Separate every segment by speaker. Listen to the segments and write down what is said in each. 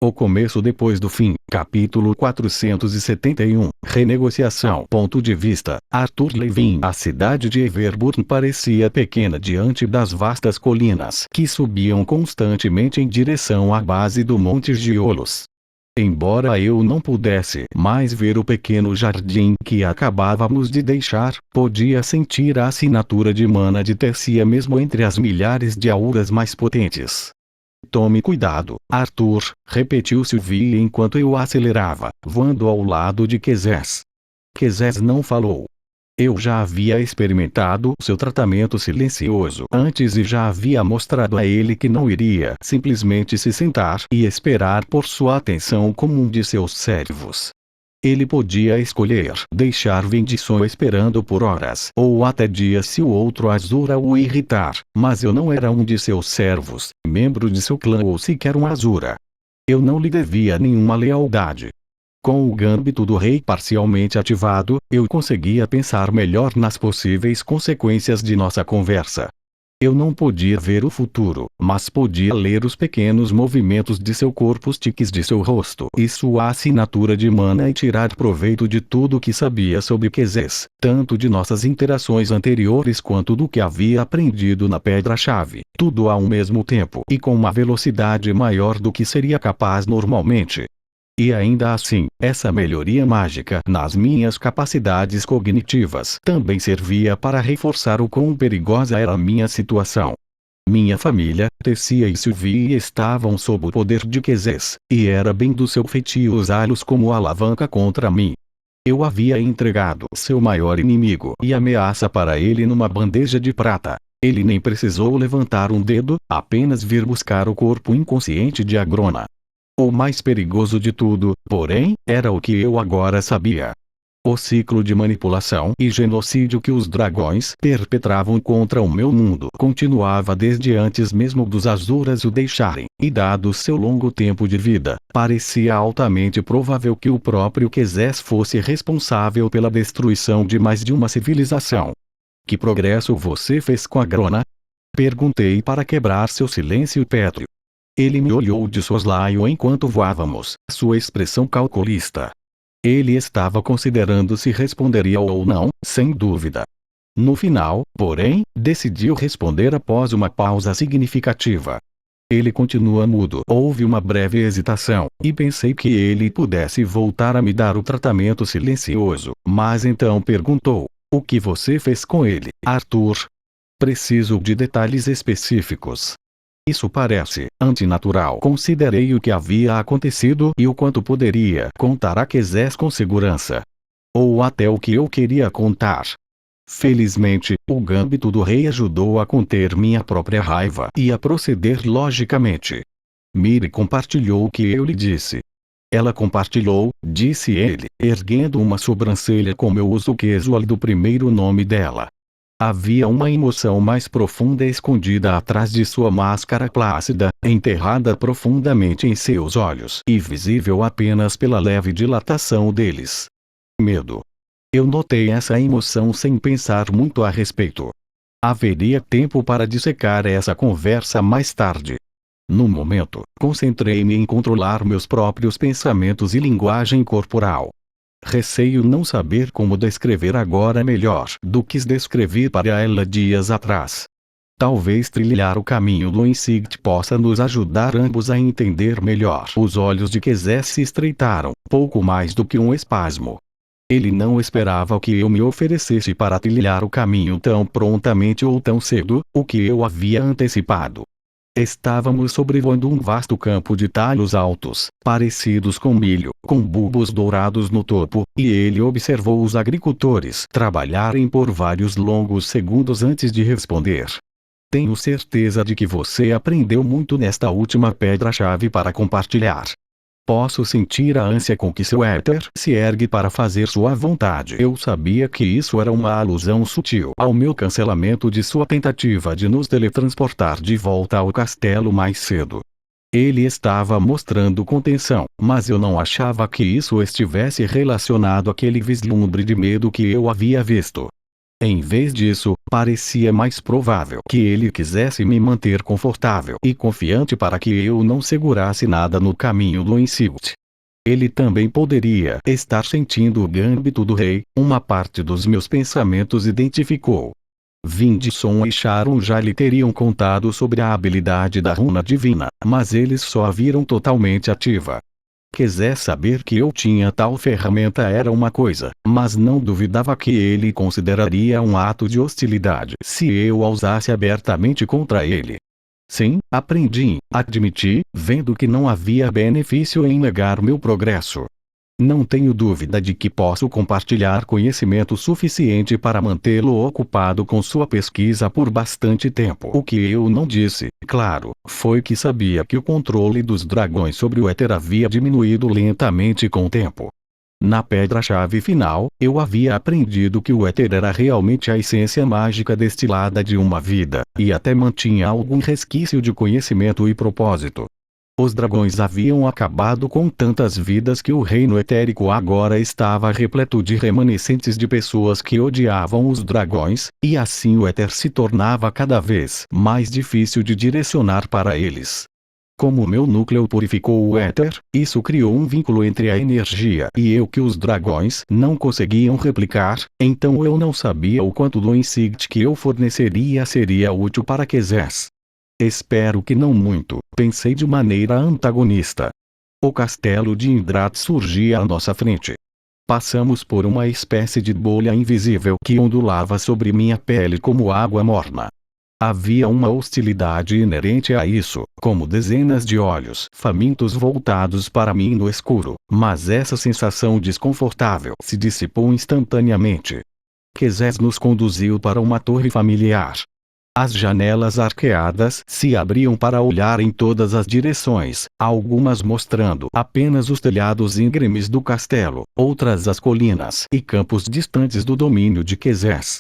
Speaker 1: O começo depois do fim. Capítulo 471. Renegociação. Ponto de vista. Arthur Levin. A cidade de Everburn parecia pequena diante das vastas colinas que subiam constantemente em direção à base do Monte Giolos. Embora eu não pudesse mais ver o pequeno jardim que acabávamos de deixar, podia sentir a assinatura de mana de Tessia mesmo entre as milhares de auras mais potentes. Tome cuidado, Arthur, repetiu Sylvie enquanto eu acelerava, voando ao lado de Quezés. Quezés não falou. Eu já havia experimentado seu tratamento silencioso antes e já havia mostrado a ele que não iria simplesmente se sentar e esperar por sua atenção como um de seus servos. Ele podia escolher deixar Vendição esperando por horas ou até dias se o outro Azura o irritar, mas eu não era um de seus servos, membro de seu clã ou sequer um Azura. Eu não lhe devia nenhuma lealdade. Com o gâmbito do rei parcialmente ativado, eu conseguia pensar melhor nas possíveis consequências de nossa conversa. Eu não podia ver o futuro, mas podia ler os pequenos movimentos de seu corpo, os tiques de seu rosto e sua assinatura de mana e tirar proveito de tudo o que sabia sobre Quezés, tanto de nossas interações anteriores quanto do que havia aprendido na Pedra-Chave, tudo ao mesmo tempo e com uma velocidade maior do que seria capaz normalmente. E ainda assim, essa melhoria mágica nas minhas capacidades cognitivas também servia para reforçar o quão perigosa era a minha situação. Minha família, Tessia e Sylvie estavam sob o poder de Quezés, e era bem do seu feitio usá-los como alavanca contra mim. Eu havia entregado seu maior inimigo e ameaça para ele numa bandeja de prata. Ele nem precisou levantar um dedo, apenas vir buscar o corpo inconsciente de Agrona. O mais perigoso de tudo, porém, era o que eu agora sabia. O ciclo de manipulação e genocídio que os dragões perpetravam contra o meu mundo continuava desde antes mesmo dos Azuras o deixarem, e dado seu longo tempo de vida, parecia altamente provável que o próprio Quezés fosse responsável pela destruição de mais de uma civilização. Que progresso você fez com Agrona? Perguntei para quebrar seu silêncio pétreo. Ele me olhou de soslaio enquanto voávamos, sua expressão calculista. Ele estava considerando se responderia ou não, sem dúvida. No final, porém, decidiu responder após uma pausa significativa. Ele continua mudo. Houve uma breve hesitação, e pensei que ele pudesse voltar a me dar o tratamento silencioso, mas então perguntou: o que você fez com ele, Arthur? Preciso de detalhes específicos. Isso parece antinatural. Considerei o que havia acontecido e o quanto poderia contar a Quezés com segurança. Ou até o que eu queria contar. Felizmente, o gâmbito do rei ajudou a conter minha própria raiva e a proceder logicamente. Miri compartilhou o que eu lhe disse. Ela compartilhou, disse ele, erguendo uma sobrancelha com meu uso casual do primeiro nome dela. Havia uma emoção mais profunda escondida atrás de sua máscara plácida, enterrada profundamente em seus olhos e visível apenas pela leve dilatação deles. Medo. Eu notei essa emoção sem pensar muito a respeito. Haveria tempo para dissecar essa conversa mais tarde. No momento, concentrei-me em controlar meus próprios pensamentos e linguagem corporal. Receio não saber como descrever agora melhor do que descrevi para ela dias atrás. Talvez trilhar o caminho do Insight possa nos ajudar ambos a entender melhor. Os olhos de Quezés se estreitaram, pouco mais do que um espasmo. Ele não esperava que eu me oferecesse para trilhar o caminho tão prontamente ou tão cedo, o que eu havia antecipado. Estávamos sobrevoando um vasto campo de talhos altos, parecidos com milho, com bulbos dourados no topo, e ele observou os agricultores trabalharem por vários longos segundos antes de responder. Tenho certeza de que você aprendeu muito nesta última pedra-chave para compartilhar. Posso sentir a ânsia com que seu éter se ergue para fazer sua vontade. Eu sabia que isso era uma alusão sutil ao meu cancelamento de sua tentativa de nos teletransportar de volta ao castelo mais cedo. Ele estava mostrando contenção, mas eu não achava que isso estivesse relacionado àquele vislumbre de medo que eu havia visto. Em vez disso, parecia mais provável que ele quisesse me manter confortável e confiante para que eu não segurasse nada no caminho do Insight. Ele também poderia estar sentindo o gâmbito do rei. Uma parte dos meus pensamentos identificou. Vindson e Sharon já lhe teriam contado sobre a habilidade da runa divina, mas eles só a viram totalmente ativa. Quiser saber que eu tinha tal ferramenta era uma coisa, mas não duvidava que ele consideraria um ato de hostilidade se eu a usasse abertamente contra ele. Sim, aprendi, admiti, vendo que não havia benefício em negar meu progresso. Não tenho dúvida de que posso compartilhar conhecimento suficiente para mantê-lo ocupado com sua pesquisa por bastante tempo. O que eu não disse, claro, foi que sabia que o controle dos dragões sobre o éter havia diminuído lentamente com o tempo. Na pedra-chave final, eu havia aprendido que o éter era realmente a essência mágica destilada de uma vida, e até mantinha algum resquício de conhecimento e propósito. Os dragões haviam acabado com tantas vidas que o reino etérico agora estava repleto de remanescentes de pessoas que odiavam os dragões, e assim o éter se tornava cada vez mais difícil de direcionar para eles. Como meu núcleo purificou o éter, isso criou um vínculo entre a energia e eu que os dragões não conseguiam replicar, então eu não sabia o quanto do insight que eu forneceria seria útil para Quezés. Espero que não muito, pensei de maneira antagonista. O castelo de Indrat surgia à nossa frente. Passamos por uma espécie de bolha invisível que ondulava sobre minha pele como água morna. Havia uma hostilidade inerente a isso, como dezenas de olhos famintos voltados para mim no escuro, mas essa sensação desconfortável se dissipou instantaneamente. Quezés nos conduziu para uma torre familiar. As janelas arqueadas se abriam para olhar em todas as direções, algumas mostrando apenas os telhados íngremes do castelo, outras as colinas e campos distantes do domínio de Quezés.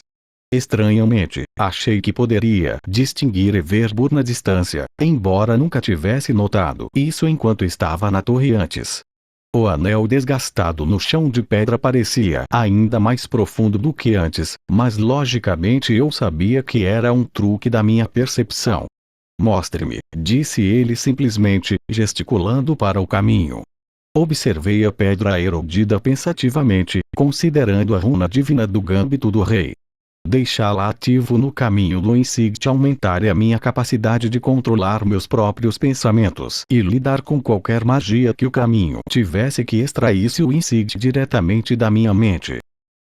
Speaker 1: Estranhamente, achei que poderia distinguir Everbur na distância, embora nunca tivesse notado isso enquanto estava na torre antes. O anel desgastado no chão de pedra parecia ainda mais profundo do que antes, mas logicamente eu sabia que era um truque da minha percepção. Mostre-me, disse ele simplesmente, gesticulando para o caminho. Observei a pedra erodida pensativamente, considerando a runa divina do gâmbito do rei. Deixá-la ativo no caminho do insight aumentaria minha capacidade de controlar meus próprios pensamentos e lidar com qualquer magia que o caminho tivesse que extraísse o insight diretamente da minha mente.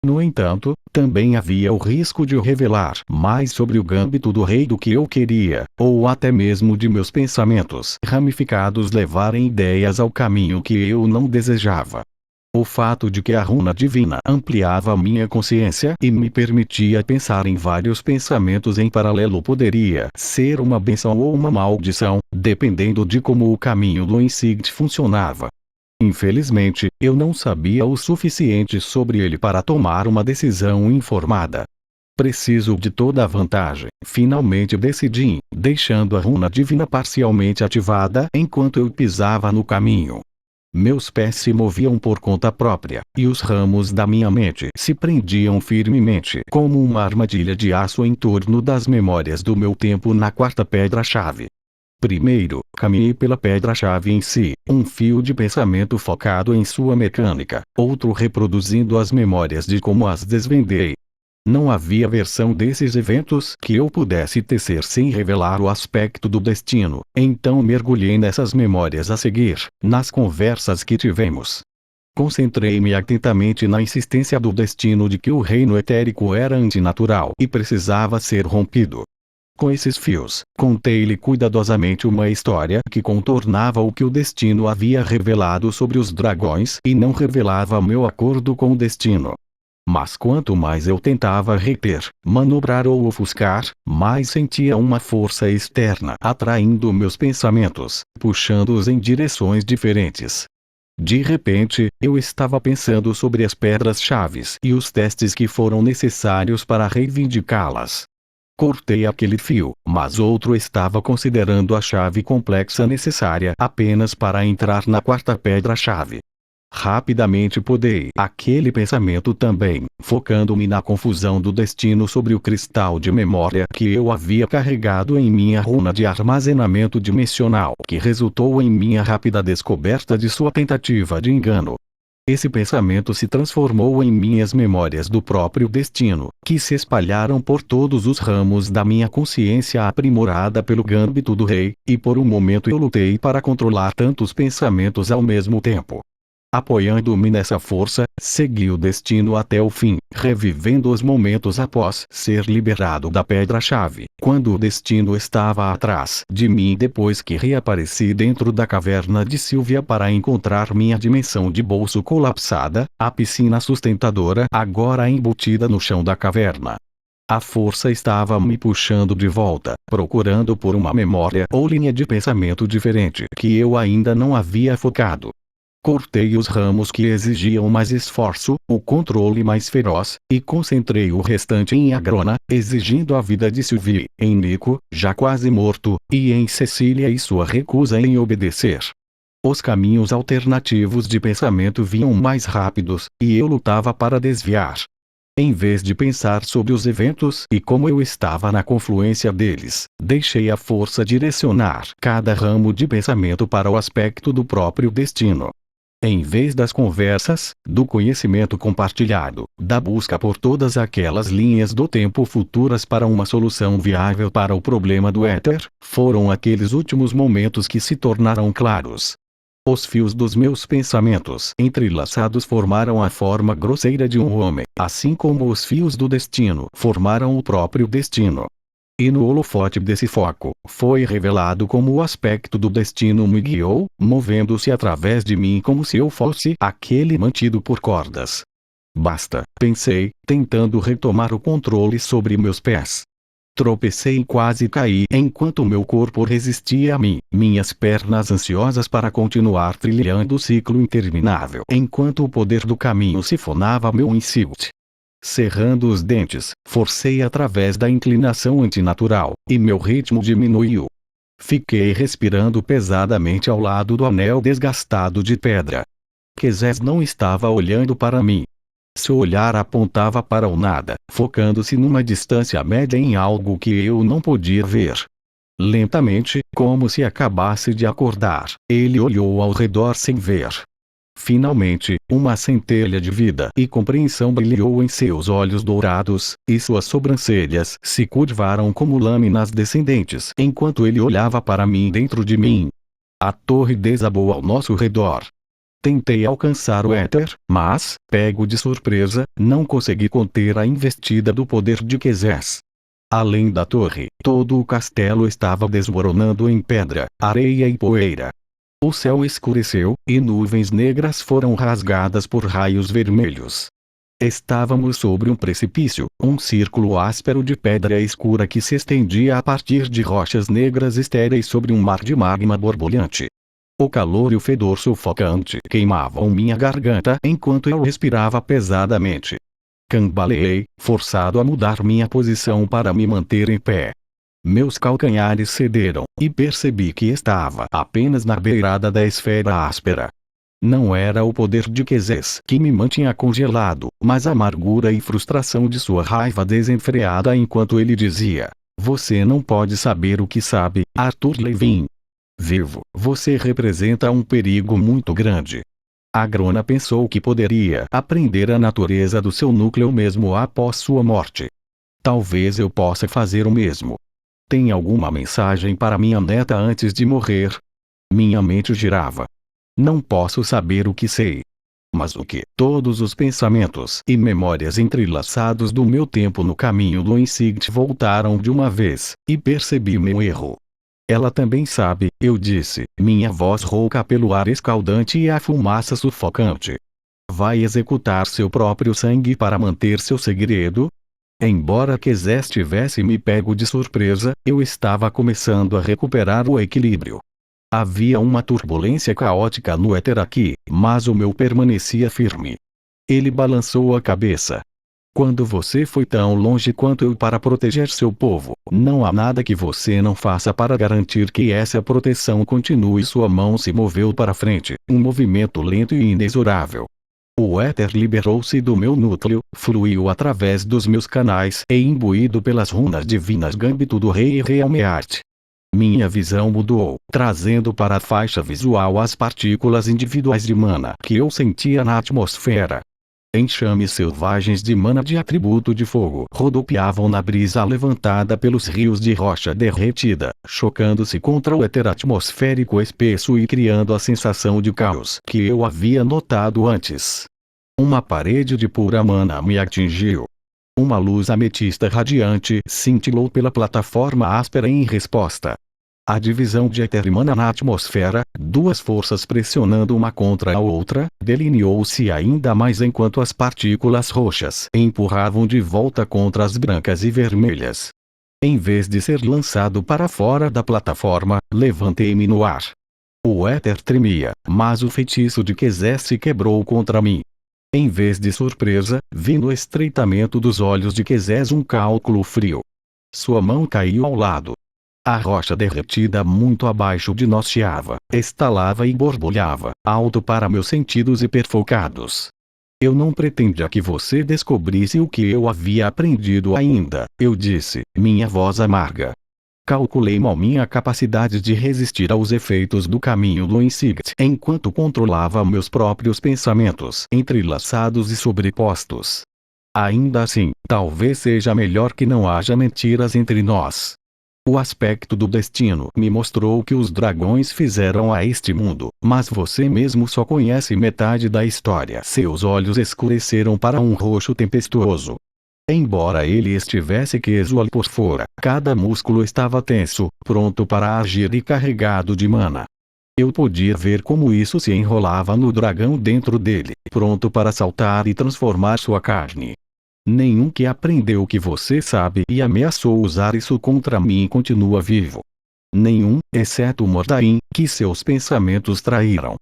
Speaker 1: No entanto, também havia o risco de eu revelar mais sobre o gâmbito do rei do que eu queria, ou até mesmo de meus pensamentos ramificados levarem ideias ao caminho que eu não desejava. O fato de que a runa divina ampliava minha consciência e me permitia pensar em vários pensamentos em paralelo poderia ser uma bênção ou uma maldição, dependendo de como o caminho do insight funcionava. Infelizmente, eu não sabia o suficiente sobre ele para tomar uma decisão informada. Preciso de toda a vantagem, finalmente decidi, deixando a runa divina parcialmente ativada enquanto eu pisava no caminho. Meus pés se moviam por conta própria, e os ramos da minha mente se prendiam firmemente como uma armadilha de aço em torno das memórias do meu tempo na quarta pedra-chave. Primeiro, caminhei pela pedra-chave em si, um fio de pensamento focado em sua mecânica, outro reproduzindo as memórias de como as desvendei. Não havia versão desses eventos que eu pudesse tecer sem revelar o aspecto do destino, então mergulhei nessas memórias a seguir, nas conversas que tivemos. Concentrei-me atentamente na insistência do destino de que o reino etérico era antinatural e precisava ser rompido. Com esses fios, contei-lhe cuidadosamente uma história que contornava o que o destino havia revelado sobre os dragões e não revelava meu acordo com o destino. Mas quanto mais eu tentava reter, manobrar ou ofuscar, mais sentia uma força externa atraindo meus pensamentos, puxando-os em direções diferentes. De repente, eu estava pensando sobre as pedras-chaves e os testes que foram necessários para reivindicá-las. Cortei aquele fio, mas outro estava considerando a chave complexa necessária apenas para entrar na quarta pedra-chave. Rapidamente podei aquele pensamento também, focando-me na confusão do destino sobre o cristal de memória que eu havia carregado em minha runa de armazenamento dimensional, que resultou em minha rápida descoberta de sua tentativa de engano. Esse pensamento se transformou em minhas memórias do próprio destino, que se espalharam por todos os ramos da minha consciência aprimorada pelo gâmbito do rei, e por um momento eu lutei para controlar tantos pensamentos ao mesmo tempo. Apoiando-me nessa força, segui o destino até o fim, revivendo os momentos após ser liberado da pedra-chave, quando o destino estava atrás de mim depois que reapareci dentro da caverna de Sylvia para encontrar minha dimensão de bolso colapsada, a piscina sustentadora agora embutida no chão da caverna. A força estava me puxando de volta, procurando por uma memória ou linha de pensamento diferente que eu ainda não havia focado. Cortei os ramos que exigiam mais esforço, o controle mais feroz, e concentrei o restante em Agrona, exigindo a vida de Sylvie, em Nico, já quase morto, e em Cecília e sua recusa em obedecer. Os caminhos alternativos de pensamento vinham mais rápidos, e eu lutava para desviar. Em vez de pensar sobre os eventos e como eu estava na confluência deles, deixei a força direcionar cada ramo de pensamento para o aspecto do próprio destino. Em vez das conversas, do conhecimento compartilhado, da busca por todas aquelas linhas do tempo futuras para uma solução viável para o problema do éter, foram aqueles últimos momentos que se tornaram claros. Os fios dos meus pensamentos entrelaçados formaram a forma grosseira de um homem, assim como os fios do destino formaram o próprio destino. E no holofote desse foco, foi revelado como o aspecto do destino me guiou, movendo-se através de mim como se eu fosse aquele mantido por cordas. Basta, pensei, tentando retomar o controle sobre meus pés. Tropecei e quase caí enquanto meu corpo resistia a mim, minhas pernas ansiosas para continuar trilhando o ciclo interminável enquanto o poder do caminho sifonava meu insight. Cerrando os dentes, forcei através da inclinação antinatural, e meu ritmo diminuiu. Fiquei respirando pesadamente ao lado do anel desgastado de pedra. Quezés não estava olhando para mim. Seu olhar apontava para o nada, focando-se numa distância média em algo que eu não podia ver. Lentamente, como se acabasse de acordar, ele olhou ao redor sem ver. Finalmente, uma centelha de vida e compreensão brilhou em seus olhos dourados, e suas sobrancelhas se curvaram como lâminas descendentes enquanto ele olhava para mim dentro de mim. A torre desabou ao nosso redor. Tentei alcançar o éter, mas, pego de surpresa, não consegui conter a investida do poder de Quezés. Além da torre, todo o castelo estava desmoronando em pedra, areia e poeira. O céu escureceu, e nuvens negras foram rasgadas por raios vermelhos. Estávamos sobre um precipício, um círculo áspero de pedra escura que se estendia a partir de rochas negras estéreis sobre um mar de magma borbulhante. O calor e o fedor sufocante queimavam minha garganta enquanto eu respirava pesadamente. Cambaleei, forçado a mudar minha posição para me manter em pé. Meus calcanhares cederam, e percebi que estava apenas na beirada da esfera áspera. Não era o poder de Quezés que me mantinha congelado, mas a amargura e frustração de sua raiva desenfreada enquanto ele dizia: "Você não pode saber o que sabe, Arthur Levin. Vivo, você representa um perigo muito grande." Agrona pensou que poderia aprender a natureza do seu núcleo mesmo após sua morte. Talvez eu possa fazer o mesmo. Tem alguma mensagem para minha neta antes de morrer? Minha mente girava. Não posso saber o que sei. Mas o que? Todos os pensamentos e memórias entrelaçados do meu tempo no caminho do insight voltaram de uma vez, e percebi meu erro. Ela também sabe, eu disse, minha voz rouca pelo ar escaldante e a fumaça sufocante. Vai executar seu próprio sangue para manter seu segredo? Embora Quezés tivesse me pego de surpresa, eu estava começando a recuperar o equilíbrio. Havia uma turbulência caótica no éter aqui, mas o meu permanecia firme. Ele balançou a cabeça. Quando você foi tão longe quanto eu para proteger seu povo, não há nada que você não faça para garantir que essa proteção continue. Sua mão se moveu para frente, um movimento lento e inexorável. O éter liberou-se do meu núcleo, fluiu através dos meus canais e imbuído pelas runas divinas Gâmbito do Rei e Realmeart. Minha visão mudou, trazendo para a faixa visual as partículas individuais de mana que eu sentia na atmosfera. Enxames selvagens de mana de atributo de fogo rodopiavam na brisa levantada pelos rios de rocha derretida, chocando-se contra o éter atmosférico espesso e criando a sensação de caos que eu havia notado antes. Uma parede de pura mana me atingiu. Uma luz ametista radiante cintilou pela plataforma áspera em resposta. A divisão de éter e mana na atmosfera, duas forças pressionando uma contra a outra, delineou-se ainda mais enquanto as partículas roxas empurravam de volta contra as brancas e vermelhas. Em vez de ser lançado para fora da plataforma, levantei-me no ar. O éter tremia, mas o feitiço de Kezé se quebrou contra mim. Em vez de surpresa, vi no estreitamento dos olhos de Kezé um cálculo frio. Sua mão caiu ao lado. A rocha derretida muito abaixo de nós chiava, estalava e borbulhava, alto para meus sentidos hiperfocados. Eu não pretendia que você descobrisse o que eu havia aprendido ainda, eu disse, minha voz amarga. Calculei mal minha capacidade de resistir aos efeitos do caminho do Insight enquanto controlava meus próprios pensamentos entrelaçados e sobrepostos. Ainda assim, talvez seja melhor que não haja mentiras entre nós. O aspecto do destino me mostrou que os dragões fizeram a este mundo, mas você mesmo só conhece metade da história. Seus olhos escureceram para um roxo tempestuoso. Embora ele estivesse casual por fora, cada músculo estava tenso, pronto para agir e carregado de mana. Eu podia ver como isso se enrolava no dragão dentro dele, pronto para saltar e transformar sua carne. Nenhum que aprendeu o que você sabe e ameaçou usar isso contra mim continua vivo. Nenhum, exceto Mordain, que seus pensamentos traíram.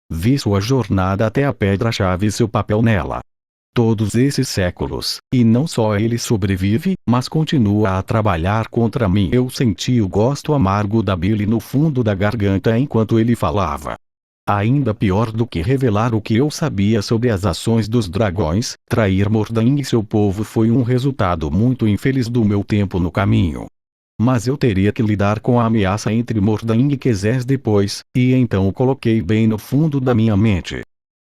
Speaker 1: Vi sua jornada até a pedra-chave e seu papel nela. Todos esses séculos, e não só ele sobrevive, mas continua a trabalhar contra mim. Eu senti o gosto amargo da bile no fundo da garganta enquanto ele falava. Ainda pior do que revelar o que eu sabia sobre as ações dos dragões, trair Mordain e seu povo foi um resultado muito infeliz do meu tempo no caminho. Mas eu teria que lidar com a ameaça entre Mordain e Kezés depois, e então o coloquei bem no fundo da minha mente.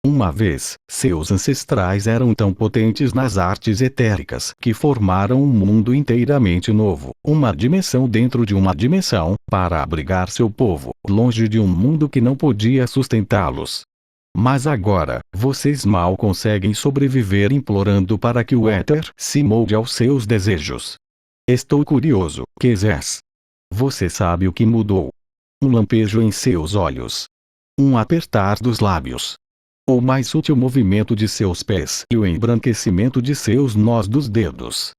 Speaker 1: Uma vez, seus ancestrais eram tão potentes nas artes etéricas que formaram um mundo inteiramente novo, uma dimensão dentro de uma dimensão, para abrigar seu povo, longe de um mundo que não podia sustentá-los. Mas agora, vocês mal conseguem sobreviver implorando para que o éter se molde aos seus desejos. Estou curioso, Kezés. Você sabe o que mudou? Um lampejo em seus olhos. Um apertar dos lábios. O mais sutil movimento de seus pés e o embranquecimento de seus nós dos dedos.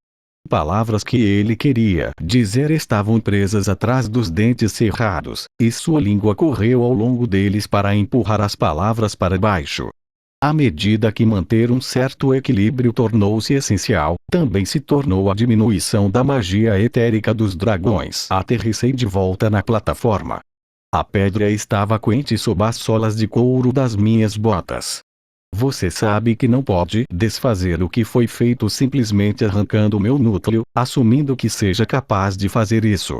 Speaker 1: Palavras que ele queria dizer estavam presas atrás dos dentes cerrados, e sua língua correu ao longo deles para empurrar as palavras para baixo. À medida que manter um certo equilíbrio tornou-se essencial, também se tornou a diminuição da magia etérica dos dragões. Aterrissei de volta na plataforma. A pedra estava quente sob as solas de couro das minhas botas. Você sabe que não pode desfazer o que foi feito simplesmente arrancando meu núcleo, assumindo que seja capaz de fazer isso.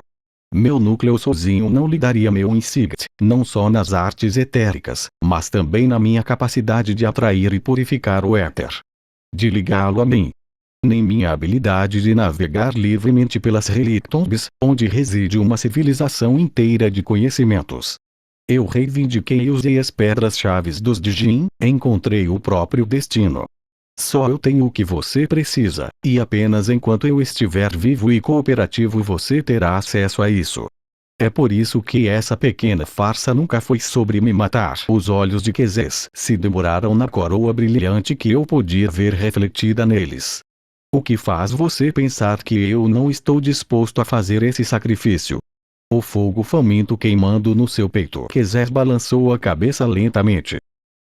Speaker 1: Meu núcleo sozinho não lhe daria meu insight, não só nas artes etéricas, mas também na minha capacidade de atrair e purificar o éter. De ligá-lo a mim. Nem minha habilidade de navegar livremente pelas Relictombs, onde reside uma civilização inteira de conhecimentos. Eu reivindiquei e usei as pedras-chaves dos Dijin, encontrei o próprio destino. Só eu tenho o que você precisa, e apenas enquanto eu estiver vivo e cooperativo você terá acesso a isso. É por isso que essa pequena farsa nunca foi sobre me matar. Os olhos de Kezés se demoraram na coroa brilhante que eu podia ver refletida neles. O que faz você pensar que eu não estou disposto a fazer esse sacrifício? O fogo faminto queimando no seu peito. Kezés balançou a cabeça lentamente.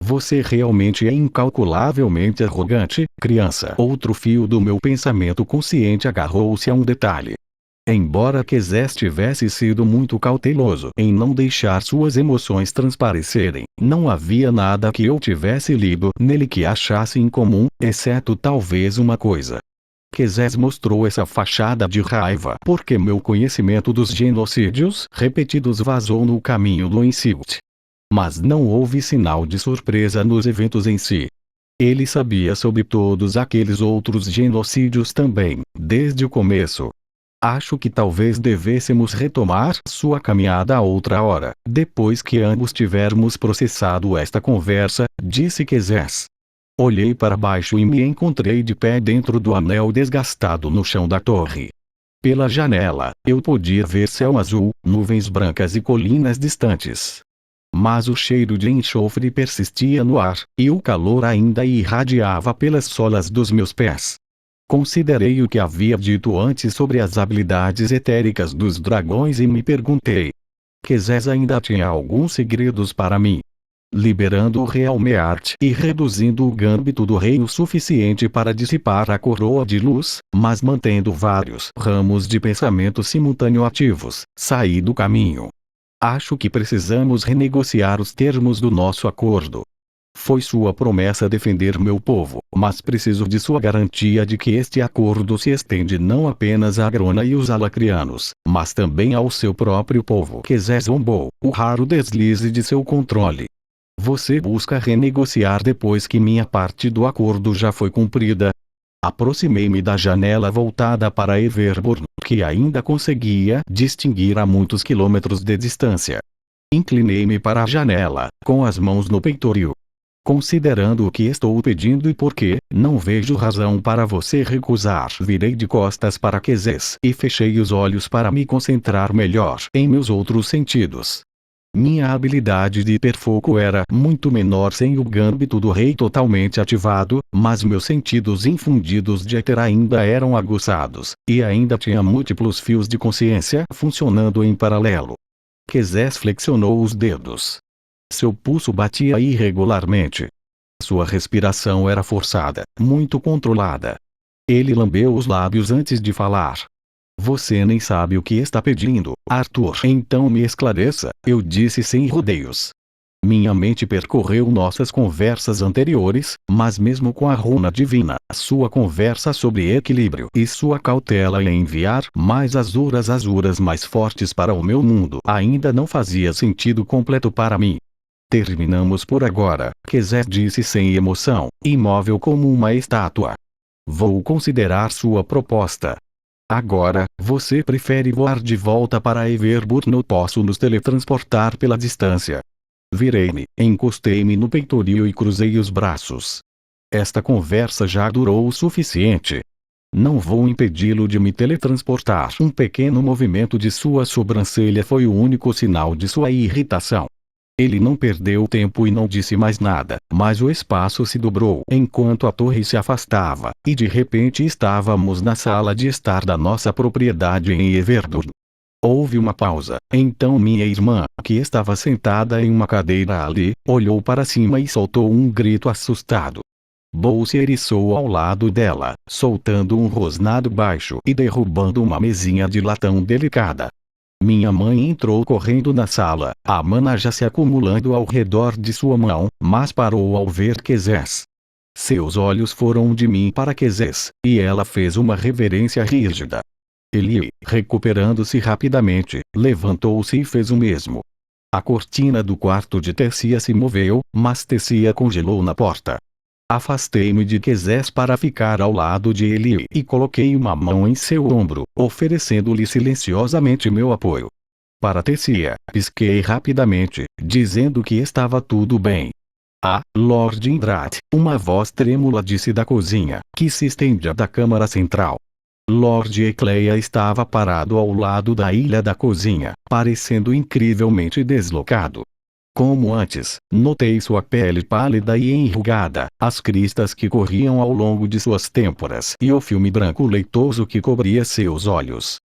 Speaker 1: Você realmente é incalculavelmente arrogante, criança. Outro fio do meu pensamento consciente agarrou-se a um detalhe. Embora Quezés tivesse sido muito cauteloso em não deixar suas emoções transparecerem, não havia nada que eu tivesse lido nele que achasse incomum, exceto talvez uma coisa. Quezés mostrou essa fachada de raiva porque meu conhecimento dos genocídios repetidos vazou no caminho do insult. Mas não houve sinal de surpresa nos eventos em si. Ele sabia sobre todos aqueles outros genocídios também, desde o começo. Acho que talvez devêssemos retomar sua caminhada a outra hora, depois que ambos tivermos processado esta conversa, disse Quezés. Olhei para baixo e me encontrei de pé dentro do anel desgastado no chão da torre. Pela janela, eu podia ver céu azul, nuvens brancas e colinas distantes. Mas o cheiro de enxofre persistia no ar, e o calor ainda irradiava pelas solas dos meus pés. Considerei o que havia dito antes sobre as habilidades etéricas dos dragões e me perguntei: Quezés ainda tinha alguns segredos para mim? Liberando o Realmeart e reduzindo o gâmbito do rei o suficiente para dissipar a coroa de luz, mas mantendo vários ramos de pensamento simultâneo ativos, saí do caminho. Acho que precisamos renegociar os termos do nosso acordo. Foi sua promessa defender meu povo, mas preciso de sua garantia de que este acordo se estende não apenas a Grona e os Alacrianos, mas também ao seu próprio povo. Quezés zombou, o raro deslize de seu controle. Você busca renegociar depois que minha parte do acordo já foi cumprida? Aproximei-me da janela voltada para Everburn, que ainda conseguia distinguir a muitos quilômetros de distância. Inclinei-me para a janela, com as mãos no peitoril. Considerando o que estou pedindo e por que, não vejo razão para você recusar. Virei de costas para Quezés e fechei os olhos para me concentrar melhor em meus outros sentidos. Minha habilidade de hiperfoco era muito menor sem o gâmbito do rei totalmente ativado, mas meus sentidos infundidos de éter ainda eram aguçados, e ainda tinha múltiplos fios de consciência funcionando em paralelo. Quezés flexionou os dedos. Seu pulso batia irregularmente. Sua respiração era forçada, muito controlada. Ele lambeu os lábios antes de falar. Você nem sabe o que está pedindo, Arthur. Então me esclareça, eu disse sem rodeios. Minha mente percorreu nossas conversas anteriores, mas mesmo com a runa divina, sua conversa sobre equilíbrio e sua cautela em enviar mais azuras mais fortes para o meu mundo ainda não fazia sentido completo para mim. Terminamos por agora, Quezés disse sem emoção, imóvel como uma estátua. Vou considerar sua proposta. Agora, você prefere voar de volta para Everburn ou posso nos teletransportar pela distância? Virei-me, encostei-me no peitoril e cruzei os braços. Esta conversa já durou o suficiente. Não vou impedi-lo de me teletransportar. Um pequeno movimento de sua sobrancelha foi o único sinal de sua irritação. Ele não perdeu tempo e não disse mais nada, mas o espaço se dobrou enquanto a torre se afastava, e de repente estávamos na sala de estar da nossa propriedade em Everburn. Houve uma pausa, então minha irmã, que estava sentada em uma cadeira ali, olhou para cima e soltou um grito assustado. Bo se eriçou ao lado dela, soltando um rosnado baixo e derrubando uma mesinha de latão delicada. Minha mãe entrou correndo na sala, a mana já se acumulando ao redor de sua mão, mas parou ao ver Quezés. Seus olhos foram de mim para Quezés, e ela fez uma reverência rígida. Ele, recuperando-se rapidamente, levantou-se e fez o mesmo. A cortina do quarto de Tessia se moveu, mas Tessia congelou na porta. Afastei-me de Quezés para ficar ao lado de ele e coloquei uma mão em seu ombro, oferecendo-lhe silenciosamente meu apoio. Para Tessia, pisquei rapidamente, dizendo que estava tudo bem. Ah, Lord Indrat, uma voz trêmula disse da cozinha, que se estendia da câmara central. Lord Ecleia estava parado ao lado da ilha da cozinha, parecendo incrivelmente deslocado. Como antes, notei sua pele pálida e enrugada, as cristas que corriam ao longo de suas têmporas e o filme branco leitoso que cobria seus olhos.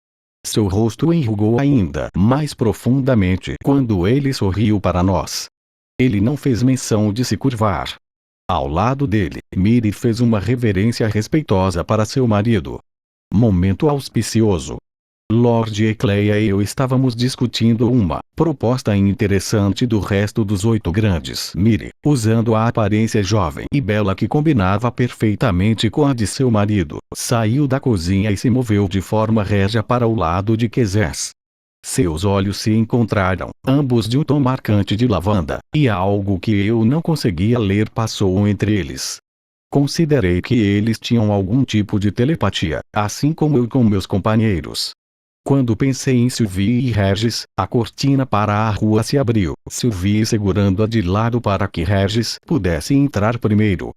Speaker 1: Seu rosto enrugou ainda mais profundamente quando ele sorriu para nós. Ele não fez menção de se curvar. Ao lado dele, Miri fez uma reverência respeitosa para seu marido. Momento auspicioso. Lord Ecleia e eu estávamos discutindo uma proposta interessante do resto dos 8 grandes. Miri, usando a aparência jovem e bela que combinava perfeitamente com a de seu marido, saiu da cozinha e se moveu de forma régia para o lado de Quezés. Seus olhos se encontraram, ambos de um tom marcante de lavanda, e algo que eu não conseguia ler passou entre eles. Considerei que eles tinham algum tipo de telepatia, assim como eu com meus companheiros. Quando pensei em Sylvie e Regis, a cortina para a rua se abriu, Sylvie segurando-a de lado para que Regis pudesse entrar primeiro.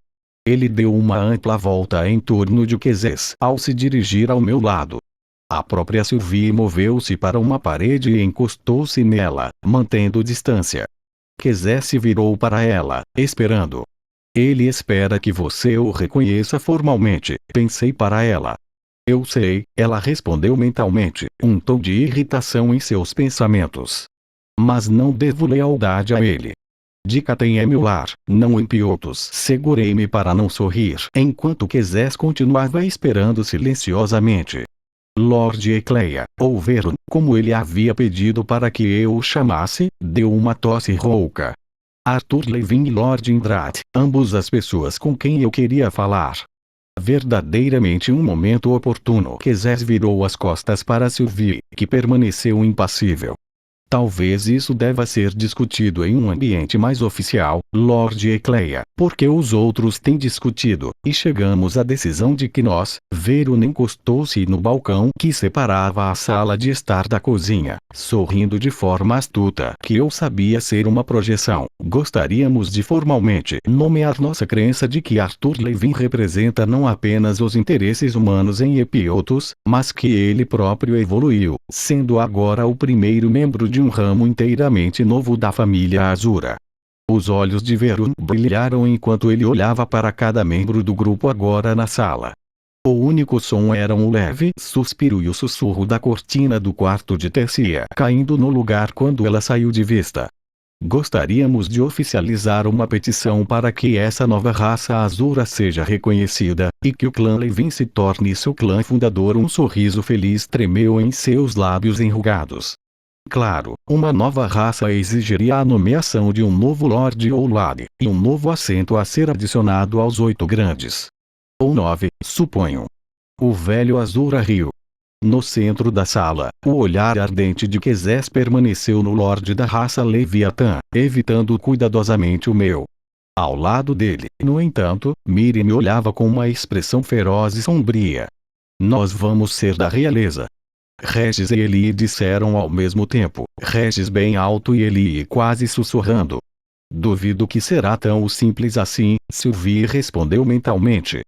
Speaker 1: Ele deu uma ampla volta em torno de Quezés ao se dirigir ao meu lado. A própria Sylvie moveu-se para uma parede e encostou-se nela, mantendo distância. Quezés se virou para ela, esperando. Ele espera que você o reconheça formalmente, pensei para ela. Eu sei, ela respondeu mentalmente, um tom de irritação em seus pensamentos. Mas não devo lealdade a ele. Dica tem é meu lar, não em Piotos. Segurei-me para não sorrir, enquanto Quezés continuava esperando silenciosamente. Lord Ecleia, ou Veron, como ele havia pedido para que eu o chamasse, deu uma tosse rouca. Arthur Levin e Lord Indrat, ambos as pessoas com quem eu queria falar. Verdadeiramente um momento oportuno. Quezés virou as costas para Sylvie, que permaneceu impassível. Talvez isso deva ser discutido em um ambiente mais oficial, Lord Ecleia, porque os outros têm discutido, e chegamos à decisão de que nós. Veron encostou-se no balcão que separava a sala de estar da cozinha, sorrindo de forma astuta que eu sabia ser uma projeção. Gostaríamos de formalmente nomear nossa crença de que Arthur Levin representa não apenas os interesses humanos em Epiotos, mas que ele próprio evoluiu, sendo agora o primeiro membro de um ramo inteiramente novo da família Azura. Os olhos de Veron brilharam enquanto ele olhava para cada membro do grupo agora na sala. O único som era um leve suspiro e o sussurro da cortina do quarto de Tessia caindo no lugar quando ela saiu de vista. Gostaríamos de oficializar uma petição para que essa nova raça Azura seja reconhecida, e que o clã Levin se torne seu clã fundador. Um sorriso feliz tremeu em seus lábios enrugados. Claro, uma nova raça exigiria a nomeação de um novo Lorde ou Lady, e um novo assento a ser adicionado aos 8 grandes. Ou 9, suponho. O velho Azura riu. No centro da sala, o olhar ardente de Quezés permaneceu no Lorde da raça Leviatã, evitando cuidadosamente o meu. Ao lado dele, no entanto, Miri me olhava com uma expressão feroz e sombria. Nós vamos ser da realeza. Regis e Elie disseram ao mesmo tempo, Regis bem alto e Elie quase sussurrando. Duvido que será tão simples assim, Sylvie respondeu mentalmente.